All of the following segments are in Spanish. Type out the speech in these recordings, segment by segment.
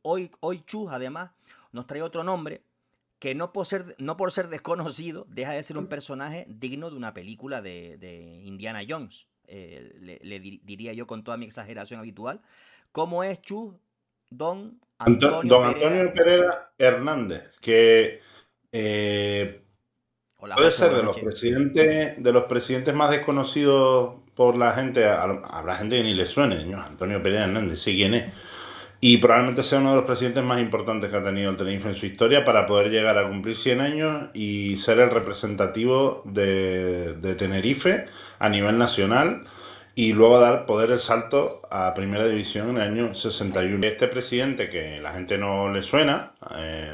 Hoy Chus, además, nos trae otro nombre que no por ser desconocido, deja de ser un personaje digno de una película de Indiana Jones. Diría yo con toda mi exageración habitual. ¿Cómo es Chus Don Antonio Don Pereira? Antonio Pereira Hernández, que eh, Hola puede José, ser buenas noches. de los presidentes más desconocidos por la gente. Habrá gente que ni le suene, ¿no? Antonio Pereira Hernández, sí quién es. Y probablemente sea uno de los presidentes más importantes que ha tenido el Tenerife en su historia para poder llegar a cumplir 100 años y ser el representativo de Tenerife a nivel nacional y luego poder el salto a Primera División en el año 61. Este presidente que la gente no le suena,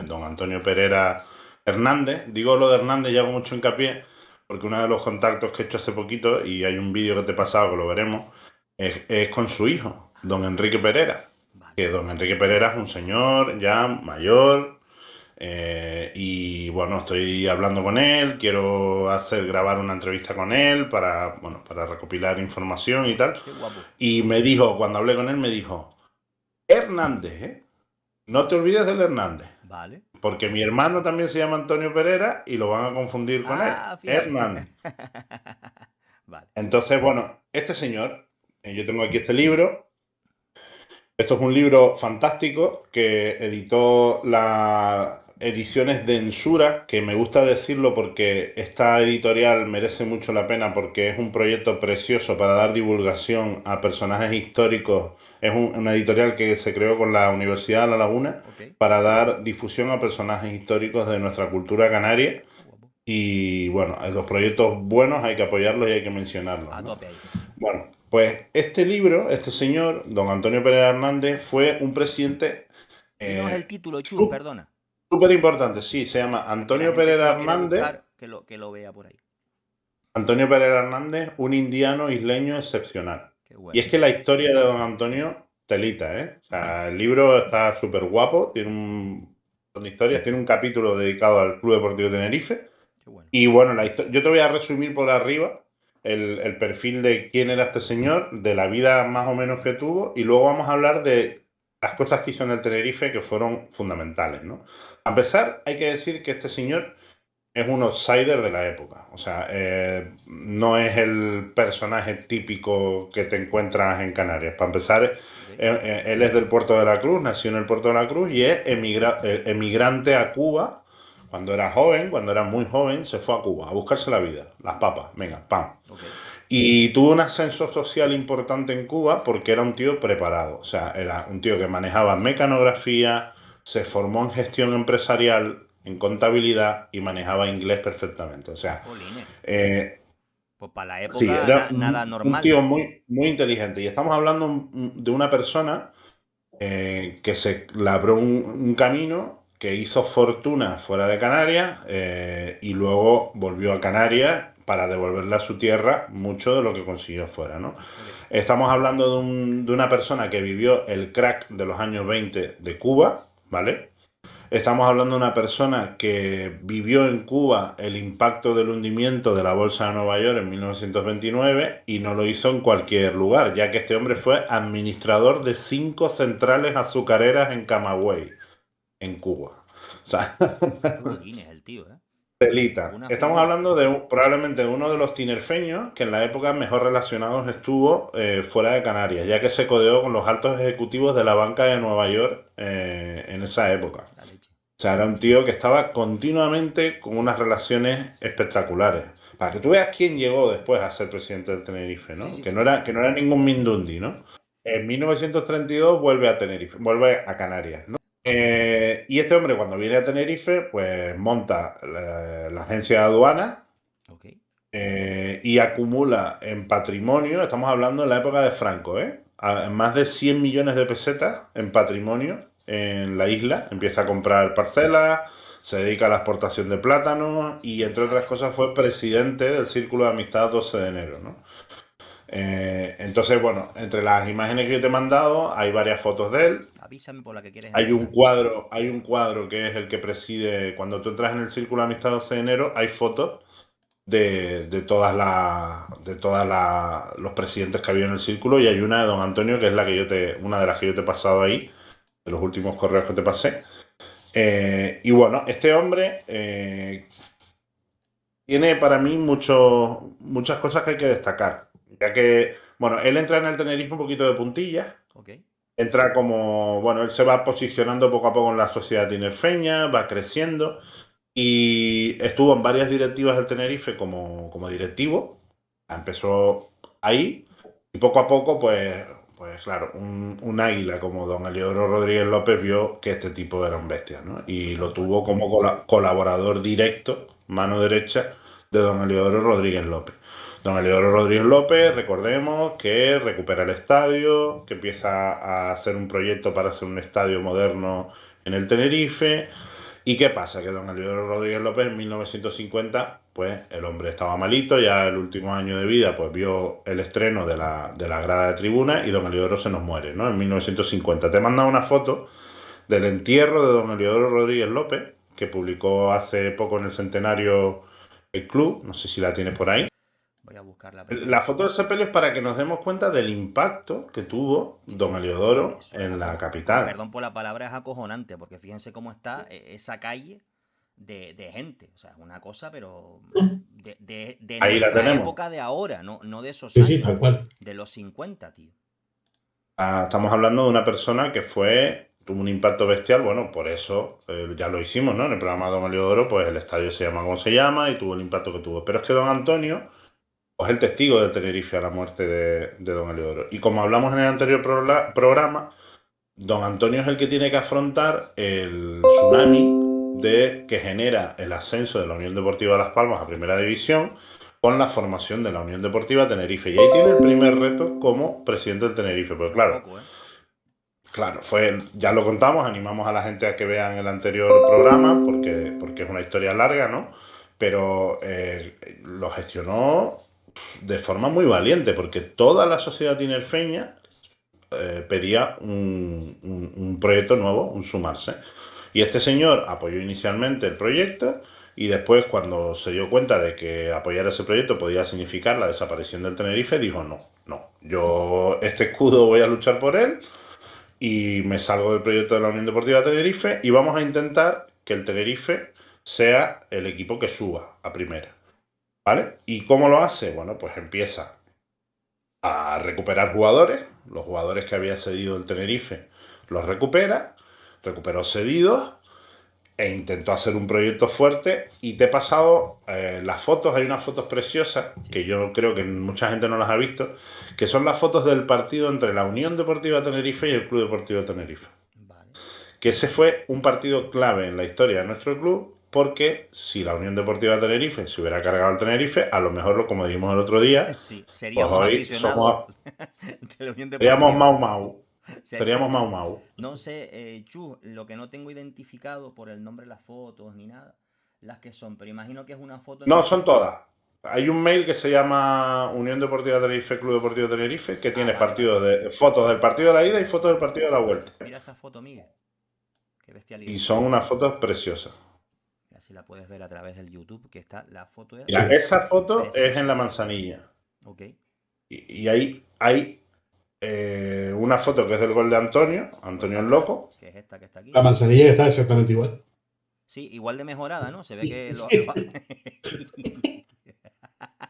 don Antonio Pereira Hernández, digo lo de Hernández y hago mucho hincapié porque uno de los contactos que he hecho hace poquito, y hay un vídeo que te he pasado que lo veremos, es con su hijo, don Enrique Pereira, Vale. que don Enrique Pereira es un señor ya mayor, y bueno, estoy hablando con él, quiero grabar una entrevista con él para, bueno, para recopilar información y tal. Qué guapo. Y me dijo, cuando hablé con él, me dijo, Hernández, ¿eh? No te olvides del Hernández, Vale. porque mi hermano también se llama Antonio Pereira y lo van a confundir con él. Ah, fíjate. Hernández. Vale. Entonces, bueno, este señor, yo tengo aquí este libro. Esto es un libro fantástico que editó las ediciones de Ensura, que me gusta decirlo porque esta editorial merece mucho la pena porque es un proyecto precioso para dar divulgación a personajes históricos. Es una editorial que se creó con la Universidad de La Laguna Ok. para dar difusión a personajes históricos de nuestra cultura canaria. Qué guapo. Y bueno, los proyectos buenos hay que apoyarlos y hay que mencionarlos, A ¿no? tope ahí. Bueno, pues este libro, este señor, don Antonio Pérez Hernández, fue un presidente Dinos el eh, título, Chus, perdona. súper importante, sí, se llama Para que la Antonio gente, Pérez si lo quiere Hernández. buscar, que lo vea por ahí. Antonio Pérez Hernández, un indiano isleño excepcional. Qué Y es bueno. que la historia de don Antonio, telita, ¿eh? O sea, el libro está súper guapo, tiene un montón de historias, tiene un capítulo dedicado al Club Deportivo Tenerife. Qué bueno. Y bueno, yo te voy a resumir por arriba el perfil de quién era este señor, de la vida más o menos que tuvo, y luego vamos a hablar de las cosas que hizo en el Tenerife que fueron fundamentales, ¿no? A pesar, hay que decir que este señor es un outsider de la época, o sea, no es el personaje típico que te encuentras en Canarias. Para empezar, Ok. él es del Puerto de la Cruz, nació en el Puerto de la Cruz y es emigrante a Cuba. Cuando era joven, cuando era muy joven, se fue a Cuba a buscarse la vida, las papas, venga, pam. Ok. Y tuvo un ascenso social importante en Cuba porque era un tío preparado. O sea, era un tío que manejaba mecanografía, se formó en gestión empresarial, en contabilidad y manejaba inglés perfectamente. O sea, Jolines. eh, Pues para la sí, época era nada un normal. tío muy, muy inteligente. Y estamos hablando de una persona que se labró un camino, que hizo fortuna fuera de Canarias, y luego volvió a Canarias para devolverle a su tierra mucho de lo que consiguió fuera, ¿no? Ok. Estamos hablando de una persona que vivió el crack de los años 20 de Cuba, ¿vale? Estamos hablando de una persona que vivió en Cuba el impacto del hundimiento de la Bolsa de Nueva York en 1929 y no lo hizo en cualquier lugar, ya que este hombre fue administrador de 5 centrales azucareras en Camagüey, en Cuba. O sea, Jolines el tío, ¿eh? telita. Una Estamos figura. hablando de probablemente uno de los tinerfeños que en la época mejor relacionados estuvo fuera de Canarias, ya que se codeó con los altos ejecutivos de la banca de Nueva York en esa época. La leche. O sea, era un tío que estaba continuamente con unas relaciones espectaculares. Para que tú veas quién llegó después a ser presidente del Tenerife, Sí, ¿no? sí. Que no era ningún Mindundi, ¿no? En 1932 vuelve a Tenerife, vuelve a Canarias, ¿no? Y este hombre cuando viene a Tenerife, pues monta la agencia de aduanas, Ok. y acumula en patrimonio, estamos hablando en la época de Franco, ¿eh? Más de 100 millones de pesetas en patrimonio en la isla. Empieza a comprar parcelas, se dedica a la exportación de plátanos y, entre otras Muchacho. cosas, fue presidente del Círculo de Amistad 12 de enero, ¿no? Entonces, bueno, entre las imágenes que yo te he mandado hay varias fotos de él. Avísame por la que quieres Hay un empezar. cuadro, hay un cuadro que es el que preside, cuando tú entras en el Círculo de Amistad 12 de enero, hay fotos de todas los presidentes que había en el círculo y hay una de don Antonio que es una de las que yo te he pasado ahí, de los últimos correos que te pasé. Y bueno, este hombre tiene para mí muchas cosas que hay que destacar. Ya que, bueno, él entra en el Tenerife un poquito de puntillas. Ok. Entra como, bueno, él se va posicionando poco a poco en la sociedad tinerfeña, va creciendo y estuvo en varias directivas del Tenerife como directivo. Empezó ahí y poco a poco, pues claro, un águila como don Eliodoro Rodríguez López vio que este tipo era un bestia, ¿no? Y lo Tal cual. tuvo como colaborador directo, mano derecha, de don Eliodoro Rodríguez López. Don Eliodoro Rodríguez López, recordemos que recupera el estadio, que empieza a hacer un proyecto para hacer un estadio moderno en el Tenerife. ¿Y qué pasa? Que don Eliodoro Rodríguez López en 1950, pues el hombre estaba malito, ya el último año de vida, pues vio el estreno de la grada de tribuna y don Eliodoro se nos muere, ¿no? En 1950. Te he mandado una foto del entierro de don Eliodoro Rodríguez López, que publicó hace poco en el centenario el club, no sé si la tienes por ahí. Voy a buscarla La foto precisamente. del sepelio es para que nos demos cuenta del impacto que tuvo Sí, don sí. Eliodoro Eso es en la con capital. perdón por la palabra, es acojonante, porque fíjense cómo está esa calle de gente. O sea, es una cosa, pero de Ahí la nuestra tenemos. época de ahora, no de esos Sí, sí, años, tal cual. de los 50, tío. Estamos hablando de una persona que tuvo un impacto bestial, bueno, por eso ya lo hicimos, ¿no? En el programa de Don Eliodoro, pues el estadio se llama como se llama y tuvo el impacto que tuvo. Pero es que Don Antonio es el testigo de Tenerife a la muerte de Don Eliodoro. Y como hablamos en el anterior programa, Don Antonio es el que tiene que afrontar el tsunami que genera el ascenso de la Unión Deportiva Las Palmas a Primera División con la formación de la Unión Deportiva Tenerife. Y ahí tiene el primer reto como presidente del Tenerife. Pues No es claro, poco, ¿eh? claro, ya lo contamos, animamos a la gente a que vean el anterior programa porque es una historia larga, ¿no? Pero lo gestionó de forma muy valiente porque toda la sociedad tinerfeña pedía un proyecto nuevo, un sumarse. Y este señor apoyó inicialmente el proyecto y después cuando se dio cuenta de que apoyar ese proyecto podía significar la desaparición del Tenerife, dijo no, yo este escudo voy a luchar por él y me salgo del proyecto de la Unión Deportiva Tenerife y vamos a intentar que el Tenerife sea el equipo que suba a primera. ¿Vale? ¿Y cómo lo hace? Bueno, pues empieza a recuperar jugadores, los jugadores que había cedido el Tenerife los recuperó cedidos e intentó hacer un proyecto fuerte y te he pasado las fotos, hay unas fotos preciosas que Sí. yo creo que mucha gente no las ha visto, que son las fotos del partido entre la Unión Deportiva Tenerife y el Club Deportivo Tenerife. Vale. Que ese fue un partido clave en la historia de nuestro club porque si la Unión Deportiva Tenerife se hubiera cargado al Tenerife, a lo mejor, como dijimos el otro día, Sí, pues seríamos hoy aficionados somos de la Unión Seríamos Deportiva. Mau Mau. Seríamos Sería- Mau Mau. No sé, Chu, lo que no tengo identificado por el nombre de las fotos ni nada, las que son, pero imagino que es una foto en No, el que... son todas. Hay un mail que se llama Unión Deportiva Tenerife, Club Deportivo Tenerife, que Ah, tiene vale, vale. fotos del partido de la ida y Sí. fotos del partido de la vuelta. Mira esa foto, Miguel. Qué Y bestialidad. son unas fotos preciosas. Mira si la puedes ver a través del YouTube, que está, la foto es Mira, esa foto es en la preciosísima. Manzanilla. Ok. Y ahí hay una foto que es del gol de Antonio, Pues Antonio la el otra, Loco. que es esta que está aquí. La manzanilla está exactamente igual. Sí, igual de mejorada, ¿no? Se ve que Sí.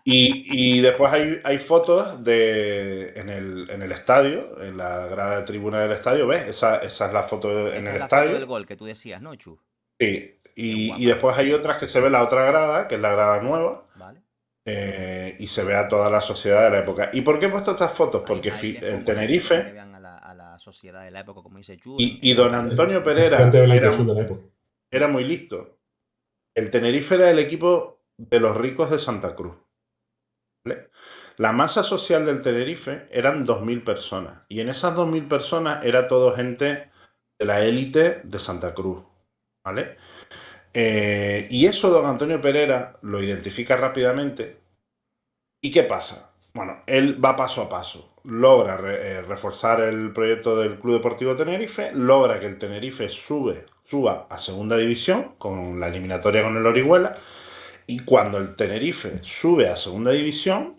Y después hay fotos en el estadio, en la grada de tribuna del estadio, ¿ves? Esa es la foto en Esa el es la foto del estadio. gol que tú decías, ¿no, Chu? Sí. Qué Y guapa después esa. hay otras que se ve la otra grada, que es la grada nueva, ¿Vale? y se ve a toda la sociedad de la época. ¿Y por qué he puesto estas fotos? Porque Ahí les el pongo el link para que Tenerife vean a la sociedad de la época, como dice Chu, y en don blanco. Antonio Estudiante Pereira de blanco y azul de la época. era muy listo. El Tenerife era el equipo de los ricos de Santa Cruz. ¿Vale? La masa social del Tenerife eran 2.000 personas y en esas 2.000 personas era todo gente de la élite de Santa Cruz, ¿vale? Y eso don Antonio Pereira lo identifica rápidamente. ¿Y qué pasa? Bueno, él va paso a paso, logra reforzar el proyecto del Club Deportivo Tenerife, logra que el Tenerife suba a segunda división con la eliminatoria con el Orihuela y cuando el Tenerife sube a segunda división,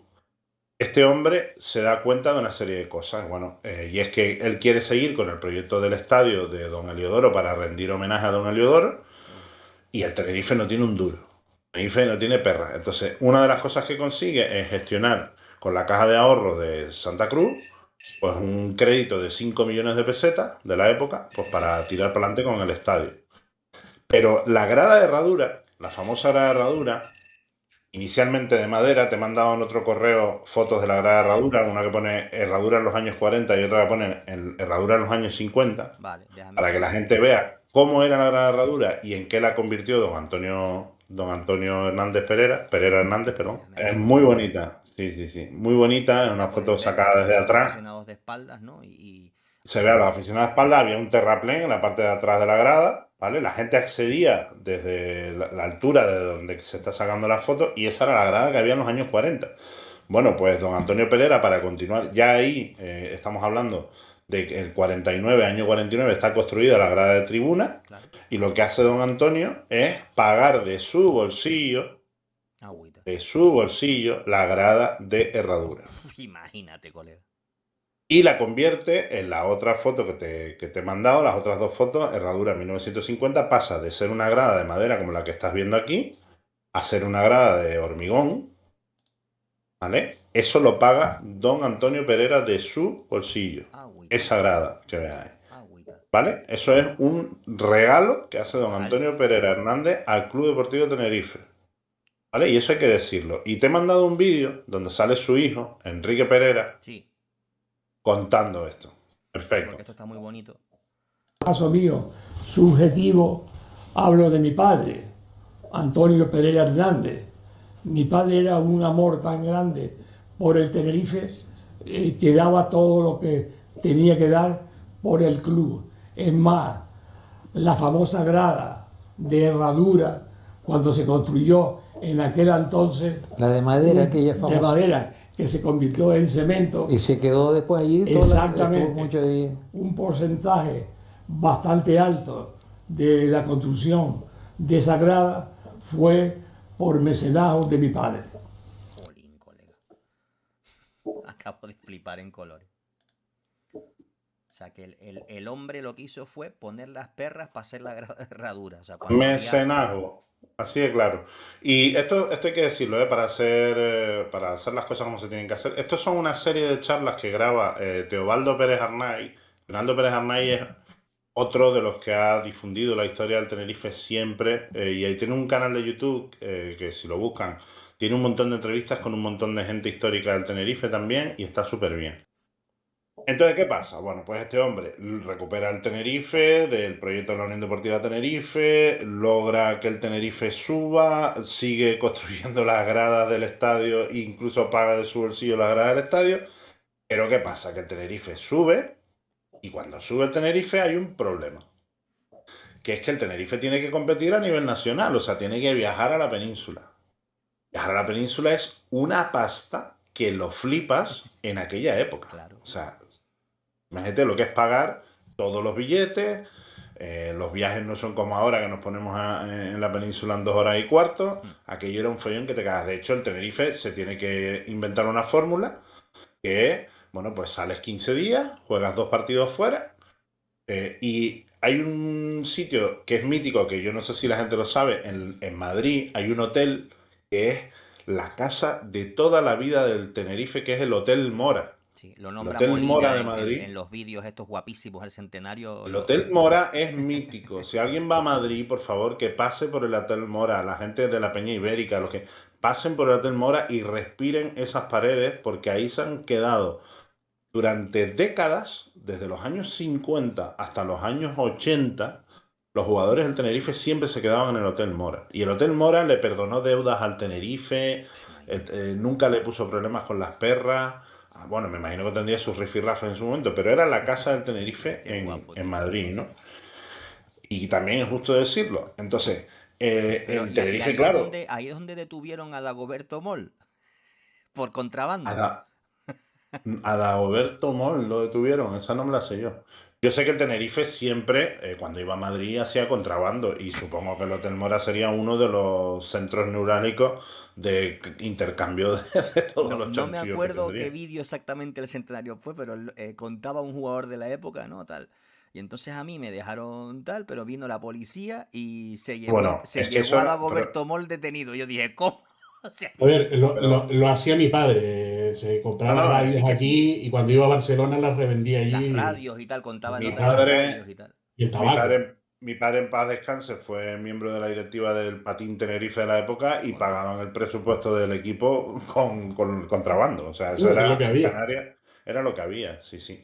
este hombre se da cuenta de una serie de cosas. Bueno, y es que él quiere seguir con el proyecto del estadio de Don Heliodoro para rendir homenaje a Don Heliodoro, y el Tenerife no tiene un duro. Tenerife no tiene perra. Entonces, una de las cosas que consigue es gestionar con la caja de ahorros de Santa Cruz, pues un crédito de 5 millones de pesetas de la época, pues para tirar para adelante con el estadio. Pero la grada de herradura, la famosa grada de herradura, inicialmente de madera, te he mandado en otro correo fotos de la grada de herradura, una que pone herradura en los años 40 y otra que pone herradura en los años 50, Vale, déjame para que la seguir. gente vea cómo era la grada de herradura y en qué la convirtió don Antonio Hernández Pereira Hernández, perdón. Déjame Es aquí muy ponerlo. bonita, sí, sí, sí, muy bonita, es Ya una puedes foto ver que sacada se ve desde a los atrás. aficionados de espaldas, ¿no? Se ve a los aficionados de espalda, había un terraplén en la parte de atrás de la grada, ¿vale? La gente accedía desde la altura de donde se está sacando las fotos y esa era la grada que había en los años 40. Bueno, pues don Antonio Pereira, para continuar, ya ahí estamos hablando de que el 49, año 49, está construida la grada de tribuna, Claro. y lo que hace don Antonio es pagar Agüita. de su bolsillo, la grada de herradura. Imagínate, colega. Y la convierte en la otra foto que te he mandado, las otras dos fotos, herradura 1950, pasa de ser una grada de madera como la que estás viendo aquí, a ser una grada de hormigón, ¿vale? Eso lo paga don Antonio Pereira de su bolsillo, Agüita. esa grada que veáis, Agüita. ¿vale? Eso es un regalo que hace don Total. Antonio Pereira Hernández al Club Deportivo Tenerife, ¿vale? Y eso hay que decirlo. Y te he mandado un vídeo donde sale su hijo, Enrique Pereira, Sí, contando esto. Perfecto. porque esto está muy bonito. Caso mío, subjetivo, hablo de mi padre, Antonio Pereira Hernández. Mi padre era un amor tan grande por el Tenerife que daba todo lo que tenía que dar por el club. Es más, la famosa grada de herradura, cuando se construyó en aquel entonces, La de madera, aquella de famosa. madera, que se convirtió en cemento, Y se quedó después allí, exactamente, estuvo mucho ahí. un porcentaje bastante alto de la construcción de esa grada fue por mecenazgo de mi padre. Jolín, colega. Acabo de flipar en colores. O sea, que el hombre lo que hizo fue poner las perras para hacer la herradura. O sea, cuando había... Mecenazgo, así de claro. Y esto hay que decirlo, para hacer las cosas como se tienen que hacer. Estos son una serie de charlas que graba Teobaldo Pérez Arnaiz. Leonardo Pérez Arnaiz es otro de los que ha difundido la historia del Tenerife siempre. Y ahí tiene un canal de YouTube que, si lo buscan, tiene un montón de entrevistas con un montón de gente histórica del Tenerife también, y está súper bien. Entonces, ¿qué pasa? Bueno, pues este hombre recupera el Tenerife del proyecto de la Unión Deportiva Tenerife, logra que el Tenerife suba, sigue construyendo las gradas del estadio e incluso paga de su bolsillo las gradas del estadio. Pero ¿qué pasa? Que el Tenerife sube, y cuando sube el Tenerife hay un problema, que es que el Tenerife tiene que competir a nivel nacional, o sea, tiene que viajar a la península. Viajar a la península es una pasta que lo flipas en aquella época. Claro. O sea, imagínate lo que es pagar todos los billetes. Los viajes no son como ahora, que nos ponemos en la península en 2 horas y cuarto. Aquello era un follón que te cagas. De hecho, el Tenerife se tiene que inventar una fórmula que es, bueno, pues sales 15 días, juegas 2 partidos fuera, y hay un sitio que es mítico, que yo no sé si la gente lo sabe, en Madrid hay un hotel que es la casa de toda la vida del Tenerife, que es el Hotel Mora. Sí, lo El nombra Hotel Mora Molina de en, Madrid. en los vídeos estos guapísimos del centenario. El Hotel Mora es mítico. Si alguien va a Madrid, por favor, que pase por el Hotel Mora. La gente de la Peña Ibérica, los que pasen por el Hotel Mora y respiren esas paredes, porque ahí se han quedado durante décadas, desde los años 50 hasta los años 80, los jugadores del Tenerife siempre se quedaban en el Hotel Mora. Y el Hotel Mora le perdonó deudas al Tenerife, nunca le puso problemas con las perras. Bueno, me imagino que tendría sus rifirrafes en su momento, pero era la casa del Tenerife Qué guapo, en tío. Madrid, ¿no? Y también es justo decirlo. Entonces, Pero, el y Tenerife, claro, ahí es donde detuvieron a Dagoberto Moll por contrabando. a Dagoberto Moll lo detuvieron, esa no me la sé yo. Yo sé que el Tenerife siempre, cuando iba a Madrid, hacía contrabando y supongo que el Hotel Mora sería uno de los centros neurálgicos de intercambio de todos los No me chanchullos que acuerdo qué tendría. vídeo exactamente el centenario fue, pero contaba un jugador de la época, ¿no? Tal. Y entonces a mí me dejaron tal, pero vino la policía y Bueno, se es que eso llevó a era, pero Dagoberto Moll detenido. Yo dije, ¿cómo? O sea, A ver, pero lo hacía mi padre. Se no, compraba no, que sí, radios que sí. aquí y cuando iba a Barcelona las revendía Las allí radios y tal, contaba mi notas en las radios padre, y tal. y el mi tabaco. padre, mi padre en paz descanse fue miembro de la directiva del Patín Tenerife de la época y Joder. pagaban el presupuesto del equipo con contrabando. O sea, eso Es lo que era en había. Canarias, era lo que había, sí, sí.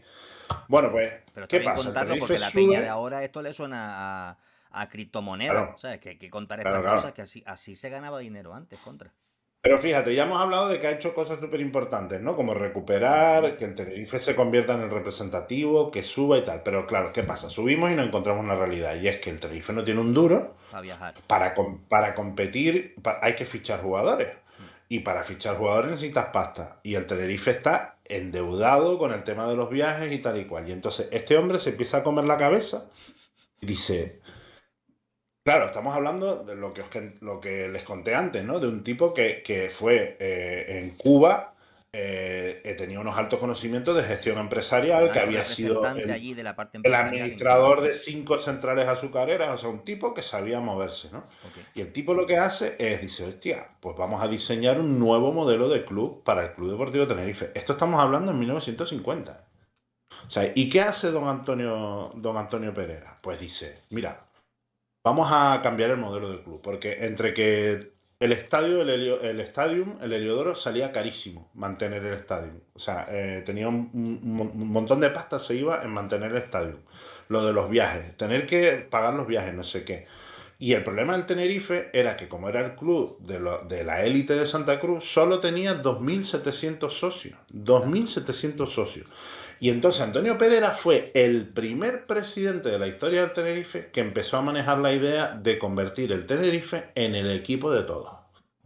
Bueno, pues, Pero está ¿qué bien pasa? El contarlo Tenerife porque la peña de sube, ahora esto le suena a criptomonedas, claro, ¿sabes? Que hay que contar estas claro, cosas, claro. que así se ganaba dinero antes, contra. Pero fíjate, ya hemos hablado de que ha hecho cosas súper importantes, ¿no? Como recuperar, que Totalmente. el Tenerife se convierta en el representativo, que suba y tal. Pero claro, ¿qué pasa? Subimos y nos encontramos una realidad. Y es que el Tenerife no tiene un duro. Para viajar. Para competir hay que fichar jugadores. Mm. Y para fichar jugadores necesitas pasta. Y el Tenerife está endeudado con el tema de los viajes y tal y cual. Y entonces este hombre se empieza a comer la cabeza y dice, claro, estamos hablando de lo que les conté antes, ¿no? De un tipo que fue en Cuba, tenía unos altos conocimientos de Sí, gestión sí. Un empresarial, que alto había sido representante allí de la parte el empresarial en Cuba. administrador de 5 centrales azucareras, o sea, un tipo que sabía moverse, ¿no? Ok. Y el tipo lo que hace es, dice, hostia, pues vamos a diseñar un nuevo modelo de club para el Club Deportivo Tenerife. Esto estamos hablando en 1950. O sea, ¿y qué hace don Antonio Pereira? Pues dice, mira, vamos a cambiar el modelo del club, porque entre que el estadio, el Heliodoro salía carísimo mantener el estadio. O sea, tenía un montón de pasta se iba en mantener el estadio. Lo de los viajes, tener que pagar los viajes, no sé qué. Y el problema del Tenerife era que como era el club de la élite de Santa Cruz, solo tenía 2.700 socios. dos Anda. mil setecientos socios. Y entonces Antonio Pereira fue el primer presidente de la historia del Tenerife que empezó a manejar la idea de convertir el Tenerife en el equipo de todos.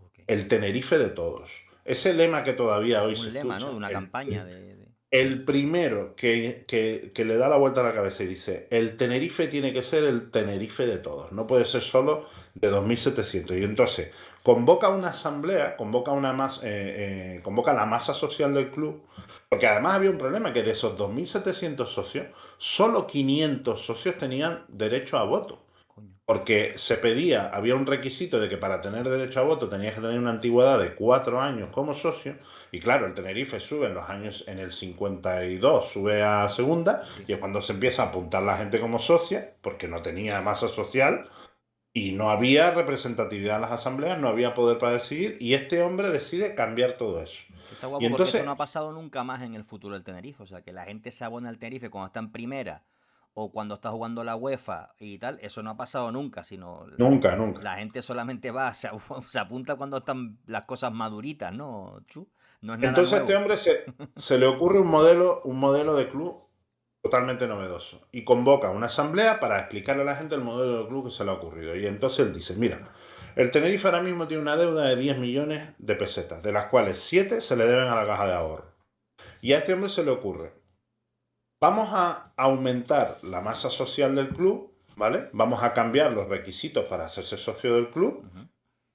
Ok. El Tenerife de todos. Ese lema que todavía Eso hoy es se un lema, ¿no? De escucha. una campaña El primero que le da la vuelta a la cabeza y dice, el Tenerife tiene que ser el Tenerife de todos, no puede ser solo de 2.700. Y entonces convoca una asamblea, convoca la masa social del club, porque además había un problema, que de esos 2.700 socios, solo 500 socios tenían derecho a voto. Coño. Porque había un requisito de que para tener derecho a voto tenías que tener una antigüedad de 4 años como socio. Y claro, el Tenerife sube en los años, en el 52 sube a segunda, Sí. y es cuando se empieza a apuntar la gente como socia, porque no tenía masa social y no había representatividad en las asambleas, no había poder para decidir, y este hombre decide cambiar todo eso. Está Y guapo porque eso no entonces, ha pasado nunca más en el futuro del Tenerife. O sea, que la gente se abona al Tenerife cuando está en primera o cuando está jugando la UEFA y tal. Eso no ha pasado nunca, sino nunca, nunca. la gente solamente va, se apunta cuando están las cosas maduritas, ¿no, Chu? No es nada Entonces a este nuevo. hombre se le ocurre un modelo de club totalmente novedoso, y convoca una asamblea para explicarle a la gente el modelo de club que se le ha ocurrido. Y entonces él dice, mira, el Tenerife ahora mismo tiene una deuda de 10 millones de pesetas, de las cuales 7 se le deben a la caja de ahorro. Y a este hombre se le ocurre, vamos a aumentar la masa social del club, ¿vale? Vamos a cambiar los requisitos para hacerse socio del club Ujú.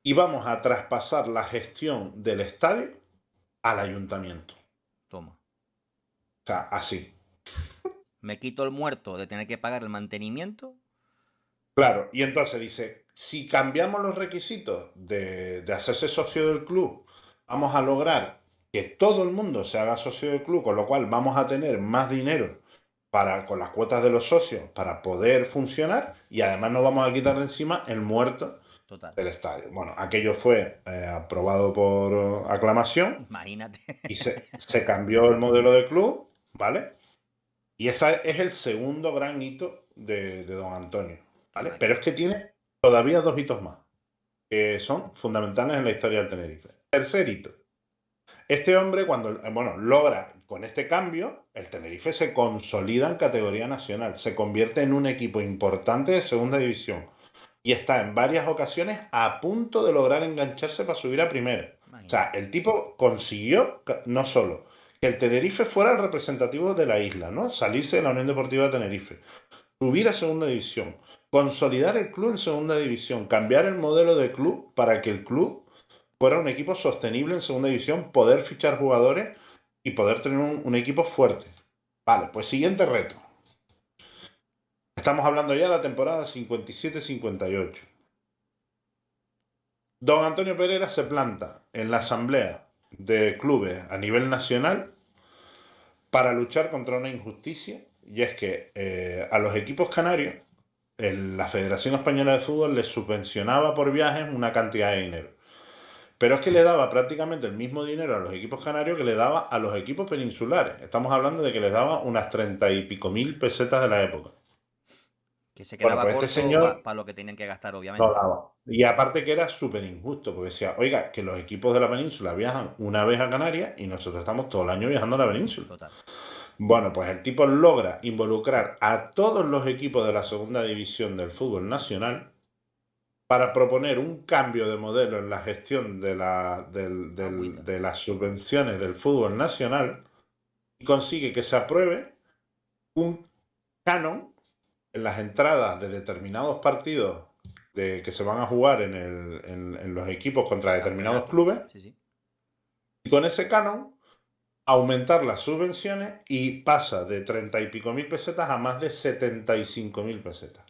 y vamos a traspasar la gestión del estadio al ayuntamiento. Toma. O sea, así. Me quito el muerto de tener que pagar el mantenimiento. Claro, y entonces dice, si cambiamos los requisitos de hacerse socio del club, vamos a lograr que todo el mundo se haga socio del club, con lo cual vamos a tener más dinero con las cuotas de los socios para poder funcionar, y además nos vamos a quitar de encima el muerto Total. del estadio. Bueno, aquello fue aprobado por aclamación Imagínate. y se cambió el modelo de club, ¿vale? Y ese es el segundo gran hito de don Antonio, Qué ¿vale? Pero máquina. es que tiene todavía 2 hitos más, que son fundamentales en la historia del Tenerife. Tercer hito. Este hombre, bueno, logra con este cambio, el Tenerife se consolida en categoría nacional, se convierte en un equipo importante de segunda división y está en varias ocasiones a punto de lograr engancharse para subir a primera. O sea, Imagínate. el tipo consiguió no solo que el Tenerife fuera el representativo de la isla, ¿no? Salirse de la Unión Deportiva de Tenerife, subir a segunda división, consolidar el club en segunda división, cambiar el modelo de club para que el club fuera un equipo sostenible en segunda división, poder fichar jugadores y poder tener un equipo fuerte. Vale, pues siguiente reto. Estamos hablando ya de la temporada 57-58. Don Antonio Pereira se planta en la asamblea de clubes a nivel nacional para luchar contra una injusticia, y es que a los equipos canarios la Federación Española de Fútbol les subvencionaba por viajes una cantidad de dinero. Pero es que le daba prácticamente el mismo dinero a los equipos canarios que le daba a los equipos peninsulares. Estamos hablando de que les daba unas 30 y pico mil pesetas de la época. Que se Bueno, quedaba pues corto este señor para lo que tenían que gastar, no obviamente. daba. Y aparte que era súper injusto, porque decía, oiga, que los equipos de la península viajan una vez a Canarias y nosotros estamos todo el año viajando a la península. Total. Bueno, pues el tipo logra involucrar a todos los equipos de la segunda división del fútbol nacional para proponer un cambio de modelo en la gestión de las subvenciones del fútbol nacional y consigue que se apruebe un canon en las entradas de determinados partidos que se van a jugar en los equipos contra determinados clubes, Sí, sí. y con ese canon aumentar las subvenciones y pasa de 30 y pico mil pesetas a más de 75.000 pesetas.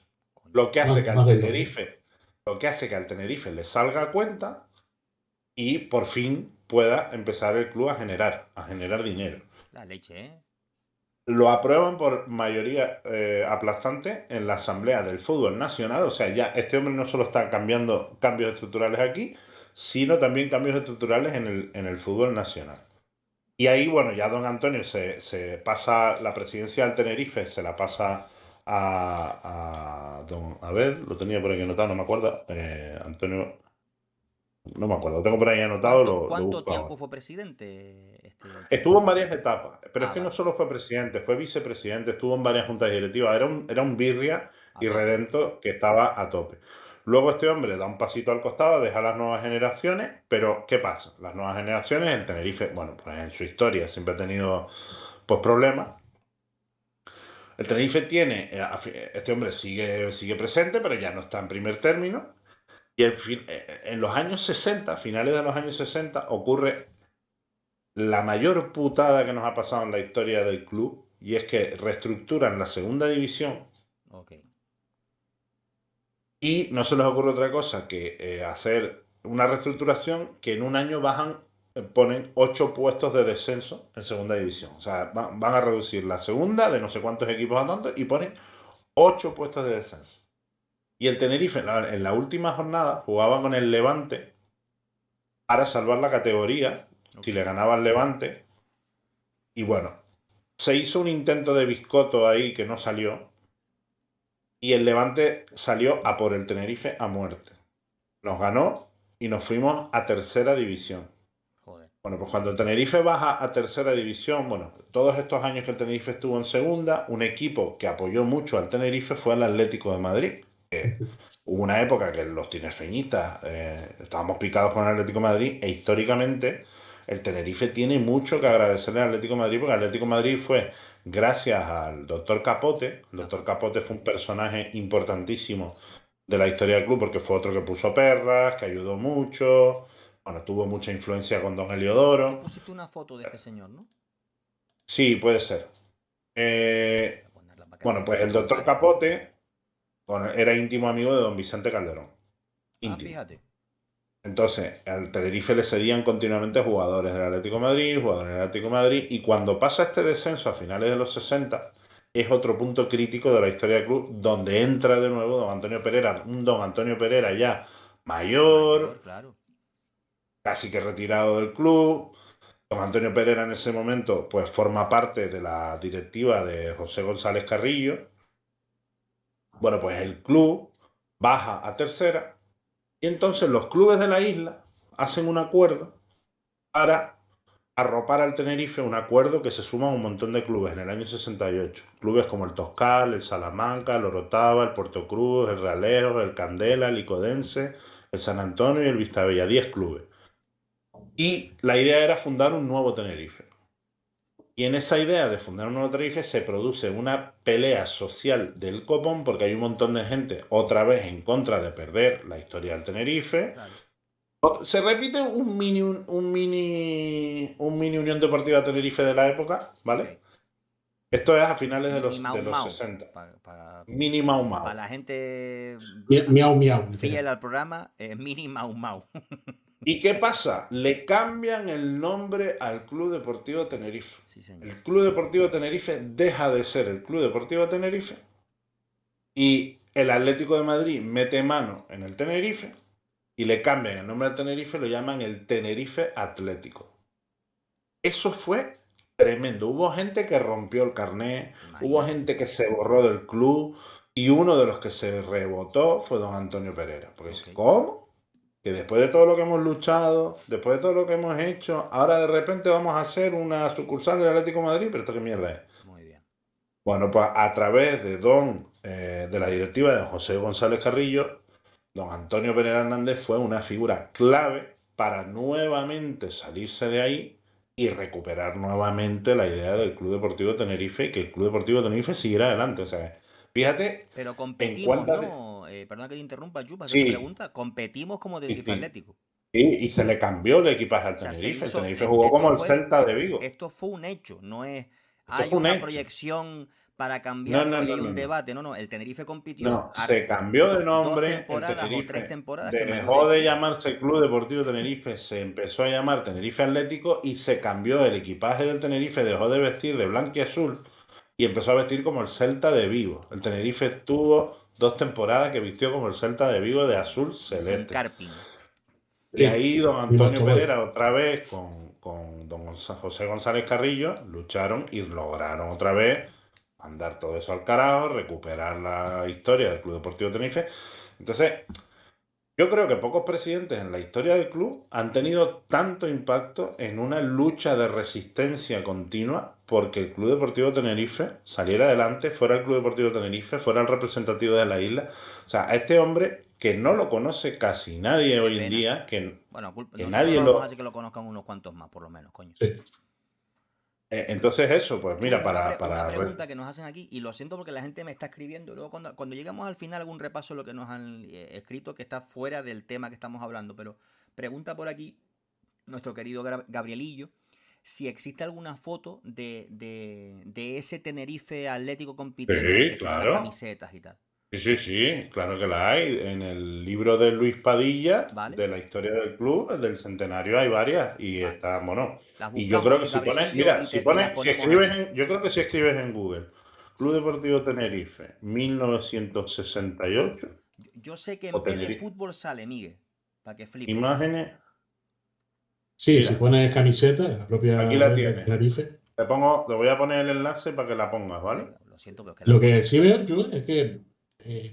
Lo que hace que al Tenerife le salga a cuenta y por fin pueda empezar el club a generar dinero. La leche, ¿eh? Lo aprueban por mayoría aplastante en la Asamblea del Fútbol Nacional. O sea, ya este hombre no solo está cambiando cambios estructurales aquí, sino también cambios estructurales en el fútbol nacional. Y ahí, bueno, ya don Antonio se pasa la presidencia del Tenerife, se la pasa a don... A ver, lo tenía por aquí anotado, no me acuerdo. Antonio... No me acuerdo, lo tengo por ahí anotado, lo ¿Cuánto busco tiempo ahora. fue presidente este tipo? Estuvo en varias etapas, pero es que no Vale. solo fue presidente, fue vicepresidente, estuvo en varias juntas directivas, era un birria A y tope. redento que estaba a tope. Luego este hombre da un pasito al costado, deja las nuevas generaciones, pero ¿qué pasa? Las nuevas generaciones, el Tenerife, bueno, pues en su historia siempre ha tenido pues problemas. El Tenerife tiene, este hombre sigue presente, pero ya no está en primer término. Y en los años 60, finales de los años 60, ocurre la mayor putada que nos ha pasado en la historia del club, y es que reestructuran la segunda división. Ok. Y no se les ocurre otra cosa que hacer una reestructuración que en un año ponen 8 puestos de descenso en segunda división. O sea, van a reducir la segunda de no sé cuántos equipos a tantos y ponen 8 puestos de descenso. Y el Tenerife en la última jornada jugaba con el Levante para salvar la categoría, si le ganaba al Levante. Y bueno, se hizo un intento de biscoto ahí que no salió. Y el Levante salió a por el Tenerife a muerte. Nos ganó y nos fuimos a tercera división. Joder. Bueno, pues cuando el Tenerife baja a tercera división, bueno, todos estos años que el Tenerife estuvo en segunda, un equipo que apoyó mucho al Tenerife fue el Atlético de Madrid. Hubo una época que los tinerfeñistas estábamos picados con el Atlético de Madrid e históricamente el Tenerife tiene mucho que agradecerle al Atlético de Madrid porque el Atlético de Madrid fue gracias al doctor Capote. El doctor Capote fue un personaje importantísimo de la historia del club porque fue otro que puso perras, que ayudó mucho, bueno, tuvo mucha influencia con don Heliodoro. Pusiste una foto de este señor, ¿no? Sí, puede ser. Voy a ponerla para que Bueno, la pues gente el doctor compare. Capote era íntimo amigo de don Vicente Calderón. Íntimo. Fíjate. Entonces, al Tenerife le cedían continuamente jugadores del Atlético de Madrid, jugadores del Atlético de Madrid, y cuando pasa este descenso a finales de los 60, es otro punto crítico de la historia del club, donde entra de nuevo don Antonio Pereira, un don Antonio Pereira ya mayor, Claro. casi que retirado del club. Don Antonio Pereira en ese momento pues forma parte de la directiva de José González Carrillo. Bueno, pues el club baja a tercera y entonces los clubes de la isla hacen un acuerdo para arropar al Tenerife, un acuerdo que se suma a un montón de clubes en el año 68. Clubes como el Toscal, el Salamanca, el Orotava, el Puerto Cruz, el Realejo, el Candela, el Icodense, el San Antonio y el Vistabella, 10 clubes. Y la idea era fundar un nuevo Tenerife. Y en esa idea de fundar un nuevo Tenerife se produce una pelea social del copón porque hay un montón de gente otra vez en contra de perder la historia del Tenerife. Claro. Se repite un mini Unión Deportiva Tenerife de la época, ¿vale? Ok. Esto es a finales de Mini los, de los Mau 60. Para Mini Mau Mau. la gente Miau, miau. fiel al programa, Mini Mau Mau. ¿Y qué pasa? Le cambian el nombre al Club Deportivo Tenerife. Sí, señor. El Club Deportivo Tenerife deja de ser el Club Deportivo Tenerife y el Atlético de Madrid mete mano en el Tenerife y le cambian el nombre al Tenerife y lo llaman el Tenerife Atlético. Eso fue tremendo. Hubo gente que rompió el carné, hubo gente que se borró del club y uno de los que se rebotó fue don Antonio Pereira. Porque dice, ¿cómo? Que después de todo lo que hemos luchado, después de todo lo que hemos hecho, ahora de repente vamos a hacer una sucursal del Atlético de Madrid, pero ¿esto qué mierda es? Muy bien. Bueno, pues a través de la directiva de José González Carrillo, don Antonio Pereira Hernández fue una figura clave para nuevamente salirse de ahí y recuperar nuevamente la idea del Club Deportivo Tenerife y que el Club Deportivo Tenerife siguiera adelante. O sea, fíjate. Pero competimos, cuántas- ¿no? Perdón que te interrumpa, Chupa, Sí. esa pregunta. Competimos como Tenerife sí. Atlético. Y se le cambió el equipaje al O sea, Tenerife. El hizo- Tenerife jugó esto como el fue- Celta de Vigo. Esto fue un hecho, no es. Esto Hay fue un una hecho. proyección para cambiarlo No, y hay no, un no. debate. No, el Tenerife compitió. No, se cambió de nombre. Dos temporadas El o tres Tenerife temporadas que dejó madure. de llamarse Club Deportivo Tenerife, se empezó a llamar Tenerife Atlético y se cambió el equipaje del Tenerife, dejó de vestir de blanco y azul y empezó a vestir como el Celta de Vigo. El Tenerife tuvo 2 temporadas que vistió como el Celta de Vigo de azul Sin celeste. Carping. Y ahí don Antonio todo. Pereira otra vez con don José González Carrillo lucharon y lograron otra vez mandar todo eso al carajo, recuperar la historia del Club Deportivo Tenerife. Entonces, yo creo que pocos presidentes en la historia del club han tenido tanto impacto en una lucha de resistencia continua porque el Club Deportivo Tenerife saliera adelante, fuera el Club Deportivo Tenerife, fuera el representativo de la isla. O sea, a este hombre que no lo conoce casi nadie hoy en día, que Bueno, que nosotros nadie vamos lo... a hacer que lo conozcan unos cuantos más, por lo menos, coño. Sí. Entonces eso, pues mira, Una para... pregunta que nos hacen aquí, y lo siento porque la gente me está escribiendo, luego cuando lleguemos al final algún repaso de lo que nos han escrito que está fuera del tema que estamos hablando, pero pregunta por aquí nuestro querido Gabrielillo si existe alguna foto de ese Tenerife Atlético compitiendo, Sí, que se ven las claro. camisetas y tal. Sí, claro que la hay. En el libro de Luis Padilla, Vale. de la historia del club, el del centenario, hay varias y Vale. está, bueno. Las Y yo buscamos, creo que si pones, Gabrielillo, mira, y si las pones, si ponemos escribes aquí. yo creo que si escribes en Google, Club Deportivo Tenerife, 1968, Yo sé que o en vez de Tenerife, fútbol sale, Miguel, para que flipe. imágenes, Sí, Mira. si pones camiseta en la propia Aquí la web de tienes. Tenerife. te voy a poner el enlace para que la pongas, ¿vale? Venga, lo siento, pero es que Lo que sí veo yo es que,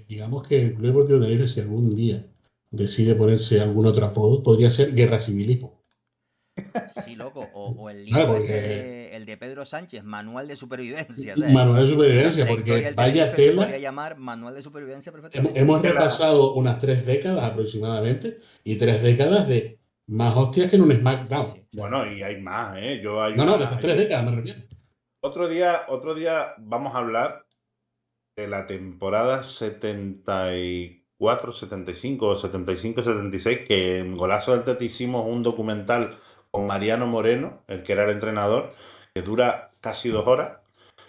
digamos que el Club Deportivo Tenerife, si algún día decide ponerse algún otro apodo, podría ser Guerra Civilismo. Sí, loco. O el Claro, libro porque- el de Pedro Sánchez, Manual de Supervivencia. ¿sabes? Manual de supervivencia, La historia porque del vaya Tenerife se podría tela. llamar Manual de Supervivencia perfectamente. Hemos Tela. repasado unas 3 décadas aproximadamente y 3 décadas de más hostias que en un SmackDown. Sí, sí. Bueno, y hay más, ¿eh? De estas 3 décadas me refiero. Otro día vamos a hablar de la temporada 74, 75 o 75, 76, que en Golazo del Tete hicimos un documental con Mariano Moreno, el que era el entrenador, que dura casi 2 horas,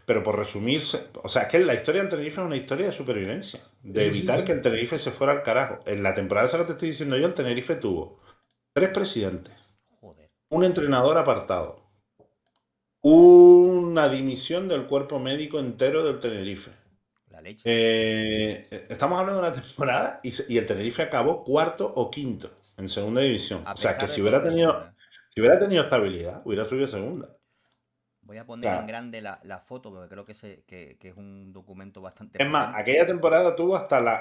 pero por resumirse, o sea, es que la historia del Tenerife es una historia de supervivencia, de Sí, evitar sí. que el Tenerife se fuera al carajo. En la temporada esa que te estoy diciendo yo, el Tenerife tuvo 3 presidentes, Joder. un entrenador apartado, una dimisión del cuerpo médico entero del Tenerife. La leche. Estamos hablando de una temporada y el Tenerife acabó 4º o 5º en segunda división. A O sea, pesar que de si todo hubiera eso, tenido, ¿verdad? si hubiera tenido estabilidad, hubiera subido a segunda. Voy a poner Claro. en grande la foto porque creo que es un documento bastante Es más, potente. aquella temporada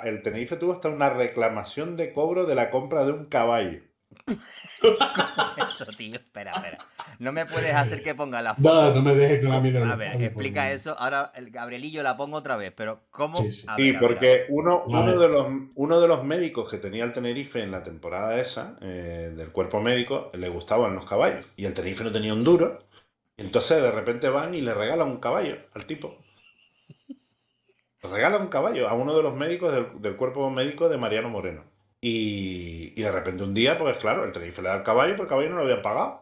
el Tenerife tuvo hasta una reclamación de cobro de la compra de un caballo. Eso, tío. Espera. No me puedes hacer que ponga la foto. No me dejes con la mierda. A ver, explica eso. Ahora el Gabrielillo la pongo otra vez, pero ¿cómo? Sí, sí. A Sí, ver, porque Vale. uno de los médicos que tenía el Tenerife en la temporada esa, del cuerpo médico, le gustaban los caballos. Y el Tenerife no tenía un duro. Entonces de repente van y le regalan un caballo al tipo. Le regalan un caballo a uno de los médicos del cuerpo médico de Mariano Moreno. Y de repente un día, pues claro, el Tenerife le da el caballo, pero el caballo no lo habían pagado.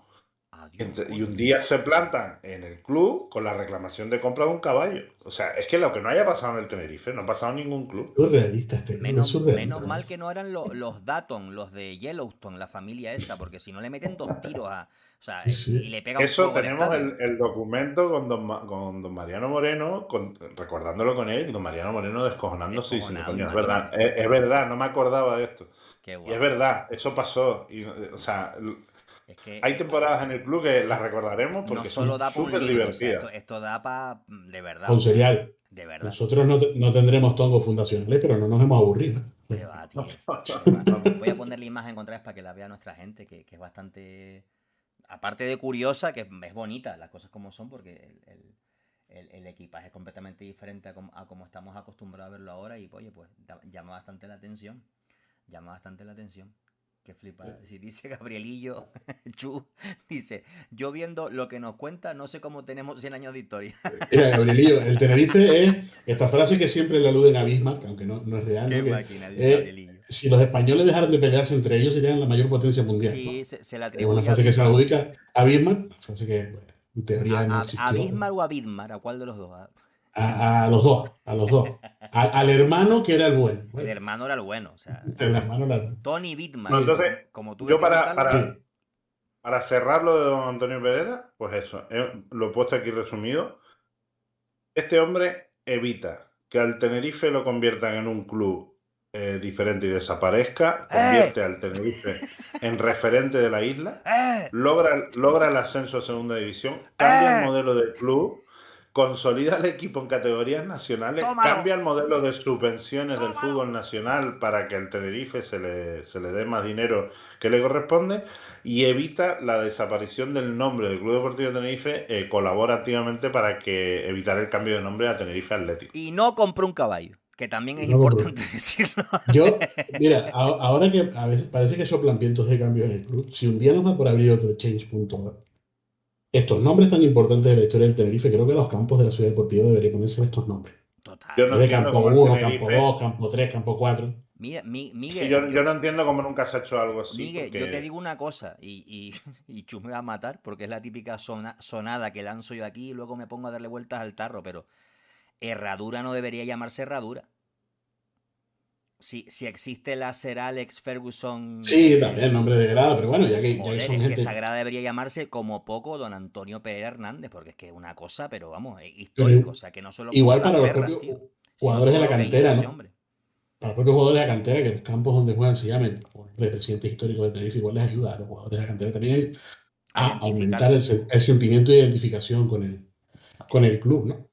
Y un día se plantan en el club con la reclamación de compra de un caballo. O sea, es que lo que no haya pasado en el Tenerife, no ha pasado en ningún club. Surrealista este club, es Menos surrealista. mal que no eran los Datton, los de Yellowstone, la familia esa, porque si no le meten 2 tiros o sea, Sí, sí. y le pegan Eso fuego al tenemos estadio. el documento con don Mariano Moreno, recordándolo con él, y don Mariano Moreno descojonándose y diciendo, Descojonado, coño, imagínate. es verdad, no me acordaba de esto. Qué Y es guapo. verdad, eso pasó. Y, o sea, Es que hay temporadas en el club que las recordaremos no porque solo son da para un súper libro, o sea, divertidas. esto da para, de verdad, Con o sea, cereal. de verdad. Nosotros no tendremos tongos fundacionales, pero no nos hemos aburrido. Qué va, tío. Qué va. Voy a poner la imagen otra vez para que la vea nuestra gente, que es bastante, aparte de curiosa, que es bonita, las cosas como son, porque el equipaje es completamente diferente a como estamos acostumbrados a verlo ahora y, oye, pues llama bastante la atención. Llama bastante la atención. Qué flipa. Si dice Gabrielillo, Chu, dice, yo viendo lo que nos cuenta, no sé cómo tenemos 100 años de historia. Mira, Gabrielillo, el Tenerife es esta frase que siempre le aluden a Bismarck, aunque no es real, Qué ¿no? Que, máquina, dice Gabrielillo. si los españoles dejaran de pelearse entre ellos, serían la mayor potencia mundial. Sí, se le Es una atribuye a frase que se Bismarck. adjudica a Bismarck, una frase que bueno, en teoría no ¿A existió. Bismarck o a Bidmar? ¿A cuál de los dos? A los dos, a los dos. Al hermano que era el bueno. El Bueno, hermano era el bueno, o sea, el hermano era... Tony Bidmar. No, entonces, Como tú yo ves imitarlo, para cerrar lo de don Antonio Pereira, pues eso, lo he puesto aquí resumido. Este hombre evita que al Tenerife lo conviertan en un club diferente y desaparezca, convierte al Tenerife en referente de la isla, logra el ascenso a segunda división, cambia el modelo del club, consolida el equipo en categorías nacionales, ¡Tómalo! cambia el modelo de subvenciones del fútbol nacional para que al Tenerife se le dé más dinero que le corresponde y evita la desaparición del nombre del Club Deportivo Tenerife, colabora activamente para que evitar el cambio de nombre a Tenerife Atlético. Y no compró un caballo, que también es No compró. importante decirlo. Yo, mira, ahora que a veces parece que soplan vientos de cambio en el club, si un día nos da por abrir otro change.org, estos nombres tan importantes de la historia del Tenerife, creo que los campos de la ciudad deportiva deberían ponerse estos nombres. Total. Yo no Desde entiendo campo cómo el 1, Tenerife... campo 2, campo 3, campo 4. Mira, Sí, Miguel, yo no entiendo cómo nunca se ha hecho algo así. Miguel, porque... yo te digo una cosa, y Chus me va a matar, porque es la típica sonada que lanzo yo aquí y luego me pongo a darle vueltas al tarro, pero herradura no debería llamarse herradura. Si existe la Sir Alex Ferguson... Sí, también nombre de grada, pero bueno, ya que Joder, son es gente... que Sagrada debería llamarse como poco Don Antonio Pereira Hernández, porque es que es una cosa, pero vamos, es histórico, o sea, que no solo puso igual las para los perras, propios tío, sino jugadores de todo la lo que hizo cantera, ese ¿no? hombre. Para los propios jugadores de la cantera, que los campos donde juegan se llamen por presidentes históricos del Tenerife, igual les ayuda a los jugadores de la cantera también a aumentar identificarse. el sentimiento de identificación con el club, ¿no?